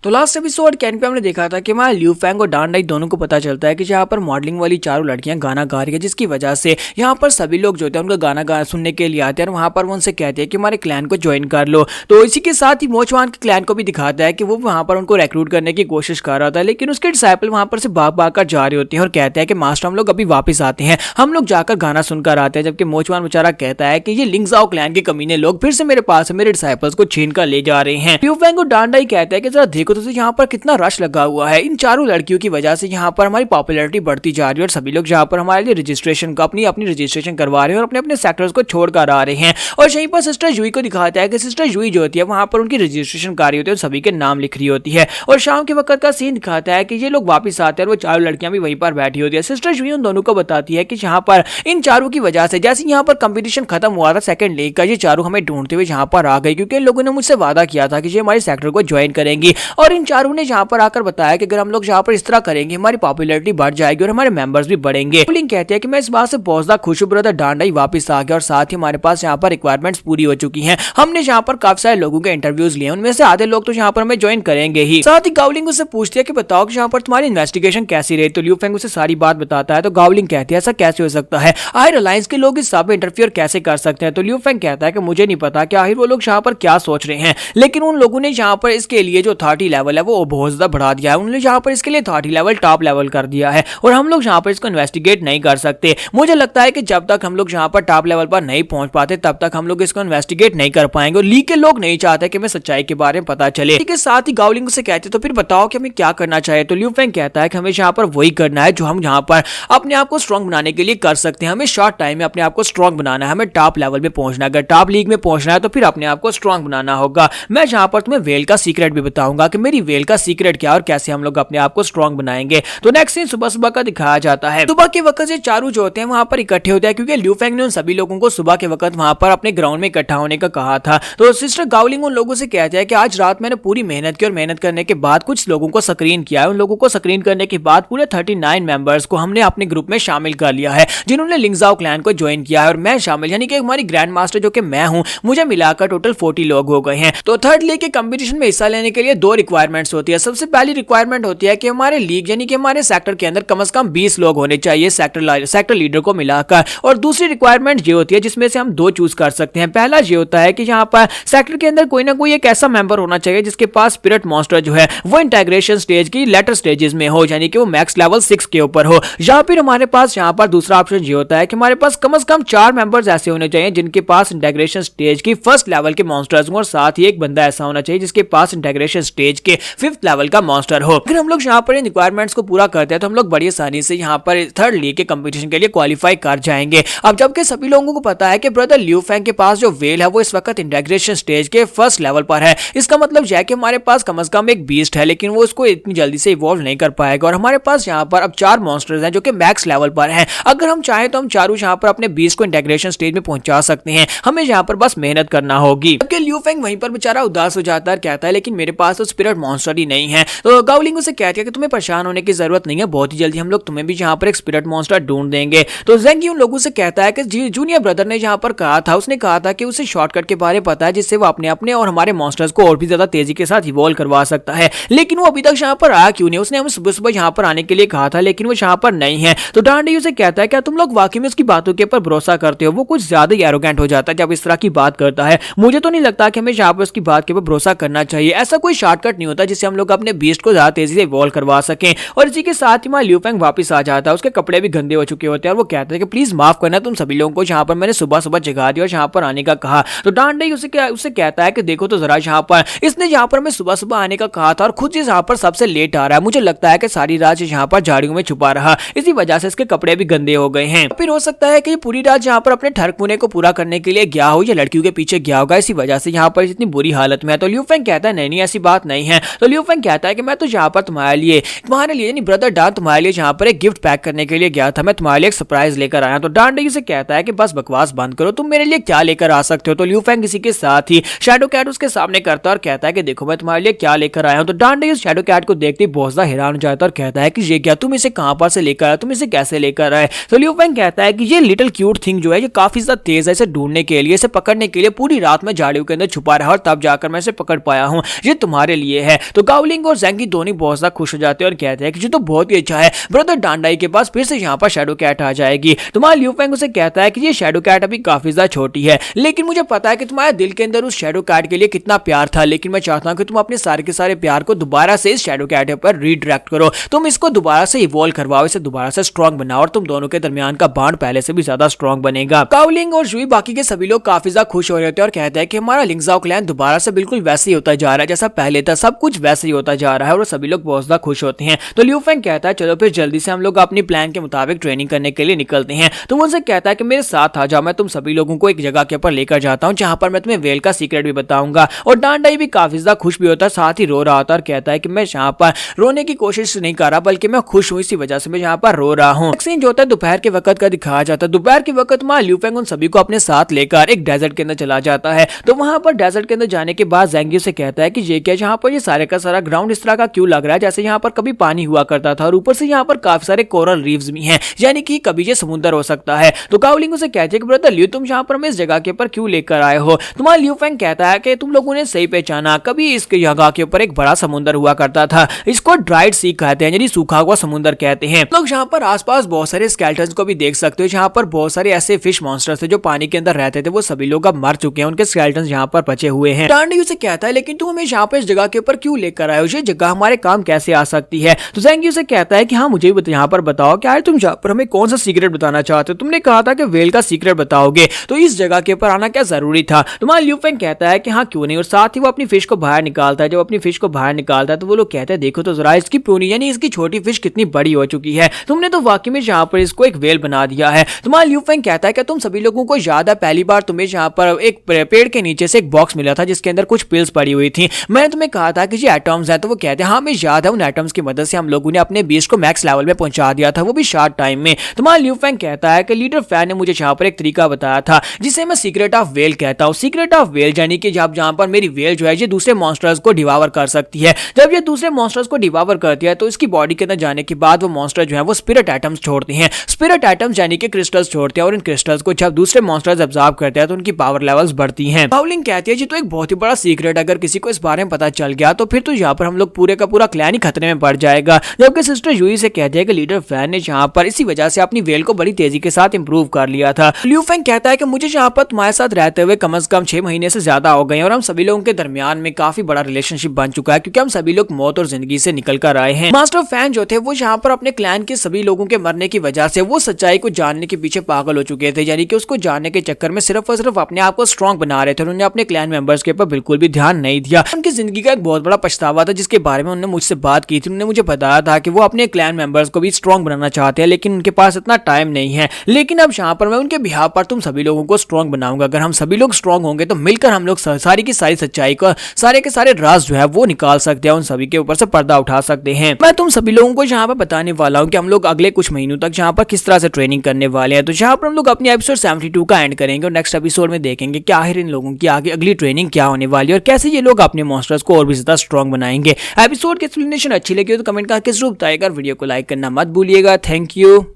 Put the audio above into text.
तो last episode can pay हमने देखा था कि हमारे लियू फैंग और डान डाई दोनों को पता चलता है कि यहाँ पर मॉडलिंग वाली चारों लड़कियां गाना गा रही है, जिसकी वजह से यहाँ पर सभी लोग जो होते हैं उनका गाना सुनने के लिए आते हैं और वहाँ पर वो उनसे कहते हैं कि हमारे क्लैन को ज्वाइन कर लो। तो इसी के साथ ही मोचवान के क्लैन को भी दिखाता है कि वो वहाँ पर उनको रिक्रूट करने की कोशिश कर रहा था, लेकिन उसके डिसाइपल वहाँ पर से भाग कर जा रहे होते हैं और कहते हैं कि मास्टर हम लोग अभी वापस आते हैं, हम लोग जाकर गाना सुनकर आते हैं। जबकि मोचवान बेचारा कहता है कि ये लिंगजाओ क्लैन के कमीने लोग फिर से मेरे पास मेरे डिसाइपल्स को छीन कर ले जा रहे हैं। लियू फैंग और डान डाई कहता है कि जरा देखो तो यहाँ पर कितना रश लगा हुआ है, इन चारों लड़कियों की वजह से यहाँ पर हमारी पॉपुलैरिटी बढ़ती जा रही है और सभी लोग यहाँ पर हमारे लिए रजिस्ट्रेशन का अपनी रजिस्ट्रेशन करवा रहे हैं और अपने अपने सेक्टर्स को छोड़कर आ रहे हैं। और यहीं पर सिस्टर जुई को दिखाता है कि सिस्टर जुई जो होती है वहां पर उनकी रजिस्ट्रेशन कर रही होती है और सभी के नाम लिख रही होती है। और शाम के वक्त का सीन दिखाता है कि ये लोग वापस आते हैं और वो चारों लड़कियां भी वहीं पर बैठी होती है। सिस्टर जुई उन दोनों को बताती है कि यहाँ पर इन चारों की वजह से जैसे यहाँ पर कंपटीशन खत्म हुआ था सेकंड लीग का, ये चारों हमें ढूंढते हुए यहाँ पर आ गई, क्योंकि इन लोगों ने मुझसे वादा किया था कि ये हमारे सेक्टर को ज्वाइन करेंगी। और इन चारों ने यहाँ पर आकर बताया कि अगर हम लोग यहाँ पर इस तरह करेंगे हमारी पॉपुलैरिटी बढ़ जाएगी और हमारे मेंबर्स भी बढ़ेंगे। पुलिंग कहते हैं कि मैं इस बात से बहुत ज्यादा खुश हूँ ब्रदर, डान डाई वापस आ गया और साथ ही हमारे पास यहाँ पर रिक्वायरमेंट्स पूरी हो चुकी हैं। हमने यहाँ पर काफी सारे लोगों के इंटरव्यूज लिए, उनमें से आधे लोग तो यहाँ पर हमें ज्वाइन करेंगे ही। साथ ही गावलिंग उससे पूछती है कि बताओ कि यहाँ पर तुम्हारी इन्वेस्टिगेशन कैसी रही। तो लियू फैंग उसे सारी बात बताता है। तो गावलिंग कहती है ऐसा कैसे हो सकता है, आखिर अलायंस के लोग इस सब में इंटरफियर कैसे कर सकते हैं। तो लियू फैंग कहता है कि मुझे नहीं पता कि आखिर वो लोग यहाँ पर क्या सोच रहे हैं, लेकिन उन लोगों ने यहाँ पर इसके लिए जो अथॉरिटी लेवल है वो बहुत ज्यादा बढ़ा दिया है। उन्होंने यहाँ पर इसके लिए अथॉरिटी लेवल टॉप लेवल कर दिया है और हम लोग यहाँ पर इसको इन्वेस्टिगेट नहीं कर सकते। मुझे लगता है कि जब तक हम लोग यहाँ पर टॉप लेवल पर नहीं पहुंच पाते तब तक हम लोग इसको इन्वेस्टिगेट नहीं कर पाएंगे और लीग के लोग नहीं चाहते कि हमें सच्चाई के बारे में पता चले। के साथ ही गावलिंग से कहते तो फिर बताओ कि हमें क्या करना चाहिए। तो लियू फैंग कहता है कि हमें यहाँ पर वही करना है जो हम यहाँ पर अपने आप को स्ट्रॉन्ग बनाने के लिए कर सकते हैं। हमें शॉर्ट टाइम में अपने आप को स्ट्रॉन्ग बनाना है, हमें टॉप लेवल पे पहुंचना है। अगर टॉप लीग में पहुंचना है तो फिर अपने आप को स्ट्रॉन्ग बनाना होगा। मैं यहाँ पर तुम्हें वेल का सीक्रेट भी बताऊंगा कि मेरी वेल का सीक्रेट क्या और कैसे हम लोग अपने आप को स्ट्रॉन्ग बनाएंगे। तो नेक्स्ट सीन सुबह सुबह का दिखाया जाता है। सुबह के वक्त से चारों जो होते हैं वहां पर इकट्ठे होते हैं, क्योंकि लियू फैंग ने उन सभी लोगों को सुबह के वक्त वहां पर अपने ग्राउंड में इकट्ठा होने का कहा था। तो सिस्टर गावलिंग उन लोगों से कहते हैं कि आज रात मैंने पूरी मेहनत की और मेहनत करने के बाद कुछ लोगों को स्क्रीन किया है। उन लोगों को स्क्रीन करने के बाद पूरे 39 मेंबर्स को हमने अपने ग्रुप में शामिल कर लिया है जिन्होंने लिंगजाओ क्लैन को ज्वाइन किया है और मैं शामिल, यानी कि हमारी ग्रैंड मास्टर जो कि मैं हूं, मुझे मिलाकर टोटल 40 लोग हो गए हैं। तो थर्ड लीग के कंपटीशन में हिस्सा लेने के लिए दो रिक्वायरमेंट्स होती है। सबसे पहली रिक्वायरमेंट होती है कि हमारे लीग यानी कि हमारे सेक्टर के अंदर कम से कम 20 लोग होने चाहिए सेक्टर लीडर को मिलाकर। और दूसरी रिक्वायरमेंट ये होती है जिसमें से हम दो चूज कर सकते हैं। पहला ये होता है कि यहाँ पर सेक्टर के अंदर कोई ना कोई एक ऐसा मेंबर होना चाहिए जिसके पास स्पिरिट मॉन्स्टर जो है वो इंटीग्रेशन स्टेज की लेटर स्टेजेस में हो, यानी कि वो मैक्स लेवल 6 के ऊपर हो। या फिर हमारे पास यहाँ पर दूसरा ऑप्शन ये होता है कि हमारे पास कम से कम 4 मेंबर्स ऐसे होने चाहिए जिनके पास इंटीग्रेशन स्टेज की फर्स्ट लेवल के मॉन्स्टर्स हो और साथ ही एक बंदा ऐसा होना चाहिए जिसके पास इंटीग्रेशन स्टेज के 5th लेवल का मॉन्स्टर हो। अगर हम लोग यहाँ पर इन रिक्वायरमेंट्स को पूरा करते हैं तो हम लोग बड़ी आसानी से यहाँ पर थर्ड लीग के कंपटीशन के लिए क्वालिफाई कर जाएंगे। अब जबकि सभी लोगों को पता है कि ब्रदर लियू फैंग के पास जो वेल है वो इस वक्त इंटीग्रेशन स्टेज के 1st लेवल पर है, इसका मतलब यह है कि हमारे पास कम से कम एक बीस्ट है, लेकिन वो इसको इतनी जल्दी से इवॉल्व नहीं कर पाएगा। और हमारे पास यहाँ पर अब 4 मॉन्स्टर्स हैं जो कि मैक्स लेवल पर हैं। अगर हम चाहें तो हम चारों यहाँ पर अपने बीस्ट को इंटीग्रेशन स्टेज में पहुंचा सकते हैं, हमें यहाँ पर बस मेहनत करना होगी। जबकि लियू फैंग वहीं पर बेचारा उदास हो जाता है, कहता है लेकिन मेरे पास तो स्पिरिट मॉन्स्टर ही नहीं है। तो गावलिंग उसे कहती है कि तुम्हें परेशान होने की जरूरत नहीं है, बहुत ही जल्दी हम लोग तुम्हें भी यहाँ पर एक स्पिरिट मॉन्स्टर ढूंढ देंगे। तो ज़ेंगी उन लोगों से कहता है कि जूनियर ब्रदर ने यहाँ पर कहा था, उसने कहा था कि उसे शॉर्टकट के बारे में पता है जिससे वो अपने और हमारे मॉन्स्टर्स को और भी ज्यादा तेजी के साथ इवॉल्व करवा सकता है, लेकिन वो अभी तक यहाँ पर आया क्यों नहीं। उसने हमें सुबह सुबह यहाँ पर आने के लिए कहा था लेकिन वो यहाँ पर नहीं है। तो डान डाई उसे कहता है क्या तुम लोग वाकई में उसकी बातों के ऊपर भरोसा करते हो। वो कुछ ज्यादा ही एरोगेंट हो जाता है जब इस तरह की बात करता है। मुझे तो नहीं लगता कि हमें यहाँ पर उसकी बात के ऊपर भरोसा करना चाहिए। ऐसा कोई शॉर्टकट नहीं होता जिससे हम लोग अपने बीस्ट को ज्यादा तेजी से इवॉल्व करवा सकें। और इसी के साथ ही लियू फैंग वापस आ जाता है, उसके कपड़े भी गंदे हो चुके होते हैं और वो कहता है कि प्लीज माफ करना तुम सभी लोगों को, यहाँ पर मैंने सुबह सुबह जगा दिया और यहाँ पर आने का कहा। तो डान डाई उसे कहता है कि देखो तो जरा यहाँ पर इसने यहाँ पर मैं सुबह सुबह आने का कहा था और खुद यहाँ पर सबसे लेट आ रहा है। मुझे लगता है कि सारी रात यहाँ पर झाड़ियों में छुपा रहा, इसी वजह से इसके कपड़े भी गंदे हो गए हैं। फिर हो सकता है कि ये पूरी रात यहाँ पर अपने ठरकपुने को पूरा करने के लिए गया हो या लड़कियों के पीछे गया होगा, इसी वजह से यहाँ पर इतनी बुरी हालत में है। तो लियू फैंग कहता है नहीं ऐसी बात नहीं है। तो लियू फैंग कहता है कि मैं तो यहाँ पर तुम्हारे लिए नहीं ब्रदर डान तुम्हारे लिए यहाँ पर एक गिफ्ट पैक करने के लिए गया था, मैं तुम्हारे लिए एक सरप्राइज लेकर आया। तो डान डाई से कहता है कि बस बकवास बंद करो, तुम मेरे लिए क्या लेकर आ सकते हो। तो लियू फैंग इसी के साथ ही शैडो कैट उसके सामने करता है और कहता है कि देखो मैं तुम्हारे लिए क्या लेकर आया हूँ। तो डान डाई शैडो कैट को देखते ही बहुत ज्यादा हैरान हो जाता है और कहता है कि ये क्या, तुम इसे कहां पर से लेकर आए, तुम इसे कैसे लेकर आए। तो लियू फैंग कहता है कि ये लिटिल क्यूट थिंग जो है ये काफी ज्यादा तेज है, इसे ढूंढने के लिए, इसे पकड़ने के लिए पूरी रात में झाड़ियों के अंदर छुपा रहा और तब जाकर मैं इसे पकड़ पाया हूँ। ये तुम्हारे लिए लिए है। तो गावलिंग और ज़ेंगी दोनों बहुत ज्यादा खुश हो जाते हैं और कहते हैं कि जो तो बहुत ही अच्छा है, ब्रदर डांडाई के पास फिर से यहाँ पर शैडो कैट आ जाएगी। तुम्हारा लियू फेंग उसे कहता है कि ये शैडो कैट अभी काफी ज्यादा छोटी है, लेकिन मुझे पता है कि तुम्हारे दिल के अंदर उस शैडो कैट के लिए कितना प्यार था, लेकिन मैं चाहता हूँ कि तुम अपने सारे के सारे प्यार को दोबारा से इस शैडो कैट पर रीडायरेक्ट करो, तुम इसको दोबारा से इवॉल्व करवाओ, इसे दोबारा से स्ट्रॉन्ग बनाओ और तुम दोनों के दरमियान का बॉन्ड पहले से भी ज्यादा स्ट्रॉन्ग बनेगा। काओलिंग और जुई बाकी के सभी लोग काफी ज्यादा खुश हो रहे थे और कहते हैं कि हमारा लिंगजाओ क्लैन दोबारा से बिल्कुल वैसे ही होता जा रहा है जैसा पहले था, सब कुछ वैसे ही होता जा रहा है और सभी लोग बहुत ज्यादा खुश होते हैं। तो लियू फेंग कहता है चलो फिर जल्दी से हम लोग अपनी प्लान के मुताबिक ट्रेनिंग करने के लिए निकलते हैं। तो वो उनसे कहता है कि मेरे साथ आ जाओ, मैं तुम सभी लोगों को एक जगह के ऊपर लेकर जाता हूँ जहां पर मैं तुम्हें वेल का सीक्रेट भी बताऊंगा। और डांडाई भी काफी ज्यादा खुश भी होता है, साथ ही रो रहा होता है और कहता है कि मैं यहाँ पर रोने की कोशिश नहीं कर रहा बल्कि मैं खुश हूँ, इसी वजह से मैं यहाँ पर रो रहा हूँ। सीन जो होता है दोपहर के वक्त का दिखाया जाता है। दोपहर के वक्त में लियू फेंग उन सभी को अपने साथ लेकर एक डेजर्ट के अंदर चला जाता है। तो वहां पर डेजर्ट के अंदर जाने के बाद ज़ेंगी से कहता है कि ये क्या, यहाँ पर ये सारे का सारा ग्राउंड इस तरह का क्यों लग रहा है जैसे यहाँ पर कभी पानी हुआ करता था और ऊपर से यहाँ पर काफी सारे कोरल रीफ्स भी हैं, यानी कि कभी ये समुद्र हो सकता है। तो काओलिंग उसे कहते हैं कि ब्रदर लियू तुम यहाँ पर मैं इस जगह के ऊपर क्यों लेकर आए हो। तुम्हारा लियू फेंग कहता है कि तुम लोगों ने सही पहचाना, कभी इस जगह के ऊपर एक बड़ा समुद्र हुआ करता था, इसको ड्राइड सी कहते हैं यानी सूखा हुआ समुद्र कहते हैं। लोग यहाँ पर आसपास बहुत सारे स्केलेटन्स को भी देख सकते हो, जहाँ पर बहुत सारे ऐसे फिश मॉन्स्टर्स थे जो पानी के अंदर रहते थे, वो सभी लोग अब मर चुके हैं, उनके स्केलेटन्स यहाँ पर बचे हुए हैं। डांडी उसे कहता है लेकिन तुम हमें यहाँ पर इस जगह के ऊपर क्यों लेकर आए हो, ये जगह हमारे काम कैसे आ सकती है। तो ज़ेंगी उसे कहता है कि हाँ मुझे भी यहाँ पर बताओ क्या है, तुम यहाँ पर हमें कौन सा सीक्रेट बताना चाहते हो, तुमने कहा था कि वेल का सीक्रेट बताओगे, तो इस जगह के ऊपर आना क्या जरूरी था। तुम्हारा लियू फेंग कहता है कि हाँ क्यों नहीं, और साथ ही वो अपनी फिश को बाहर निकालता है। जब अपनी फिश को बाहर निकालता है तो वो लोग कहते हैं देखो तो जरा इसकी पूनी यानी इसकी छोटी फिश कितनी बड़ी हो चुकी है, तुमने तो वाकई में यहाँ पर इसको एक वेल बना दिया है। तुम्हारा लियू फेंग कहता है कि तुम सभी लोगों को याद है पहली बार तुम्हें यहाँ पर एक पेड़ के नीचे से एक बॉक्स मिला था जिसके अंदर कुछ पिल्स पड़ी हुई थी, मैंने तुम्हें कहा था कि ये एटम्स हैं। तो वो कहते हैं हाँ हमें याद है, उन एटम्स की मदद से हम लोगों ने अपने बीस्ट को मैक्स लेवल में पहुंचा दिया था, वो भी शॉर्ट टाइम में। तुम्हारा लियू फेंग कहता है कि लीडर फैन ने मुझे यहाँ पर एक तरीका बताया था जिसे मैं सीक्रेट ऑफ वेल कहता हूँ। सीक्रेट ऑफ वेल यानी कि जब जहाँ पर मेरी वेल जो है ये दूसरे मॉन्स्टर्स को डिवावर कर सकती है। जब ये दूसरे मॉन्स्टर्स को डिवावर करती है तो इसकी बॉडी के अंदर जाने के बाद वो मॉन्स्टर जो है वो स्पिरिट एटम्स छोड़ते हैं। स्पिरिट एटम्स यानी कि क्रिस्टल्स छोड़ते हैं और इन क्रिस्टल्स को जब दूसरे मॉन्स्टर्स एब्जॉर्ब करते हैं तो उनकी पावर लेवल्स बढ़ती हैं। काओलिंग कहती है जी तो एक बहुत ही बड़ा सीक्रेट, अगर किसी को इस बारे में पता चल गया तो फिर तो यहाँ पर हम लोग पूरे का पूरा क्लैन ही खतरे में पड़ जाएगा। जबकि सिस्टर यूई से कहते हैं कि लीडर फैन ने यहाँ पर इसी वजह से अपनी वेल को बड़ी तेजी के साथ इंप्रूव कर लिया था। लियू फेंग कहता है कि मुझे यहाँ पर तुम्हारे साथ रहते हुए कम से कम 6 महीने से ज्यादा हो गए और हम सभी लोगों के दरमियान में काफी बड़ा रिलेशनशिप बन चुका है क्योंकि हम सभी लोग मौत और जिंदगी से निकल कर आए हैं। मास्टर फैन जो थे वो यहाँ पर अपने क्लैन के सभी लोगों के मरने की वजह से वो सच्चाई को जानने के पीछे पागल हो चुके थे, यानी कि उसको जानने के चक्कर में सिर्फ और सिर्फ अपने आप को स्ट्रॉन्ग बना रहे थे। उन्होंने अपने क्लैन मेंबर्स के ऊपर बिल्कुल भी ध्यान नहीं दिया। उनकी जिंदगी का एक बहुत बड़ा पछतावा था जिसके बारे में उन्होंने मुझसे बात की थी। उन्होंने मुझे बताया था कि वो अपने क्लैन मेंबर्स को भी स्ट्रॉन्ग बनाना चाहते हैं लेकिन उनके पास इतना टाइम नहीं है। लेकिन अब यहाँ पर मैं उनके बिहाफ पर तुम सभी लोगों को स्ट्रॉन्ग बनाऊंगा। अगर हम सभी लोग स्ट्रॉन्ग होंगे तो मिलकर हम लोग सारी की सारी सच्चाई को, सारे के सारे राज जो है वो निकाल सकते हैं, उन सभी के ऊपर से पर्दा उठा सकते हैं। मैं तुम सभी लोगों को यहाँ पर बताने वाला हूँ कि हम लोग अगले कुछ महीनों तक यहाँ पर किस तरह से ट्रेनिंग करने वाले हैं। तो यहाँ पर हम लोग अपनी एपिसोड 72 का एंड करेंगे और नेक्स्ट एपिसोड में देखेंगे कि आखिर इन लोगों की आगे अगली ट्रेनिंग क्या होने वाली है और कैसे ये लोग अपने मॉन्स्टर्स को और भी ज्यादा स्ट्रॉन्ग बनाएंगे। एपिसोड की एक्सप्लेनेशन अच्छी लगी हो तो कमेंट करके जरूर बताइएगा, वीडियो को लाइक करना मत भूलिएगा। Thank you.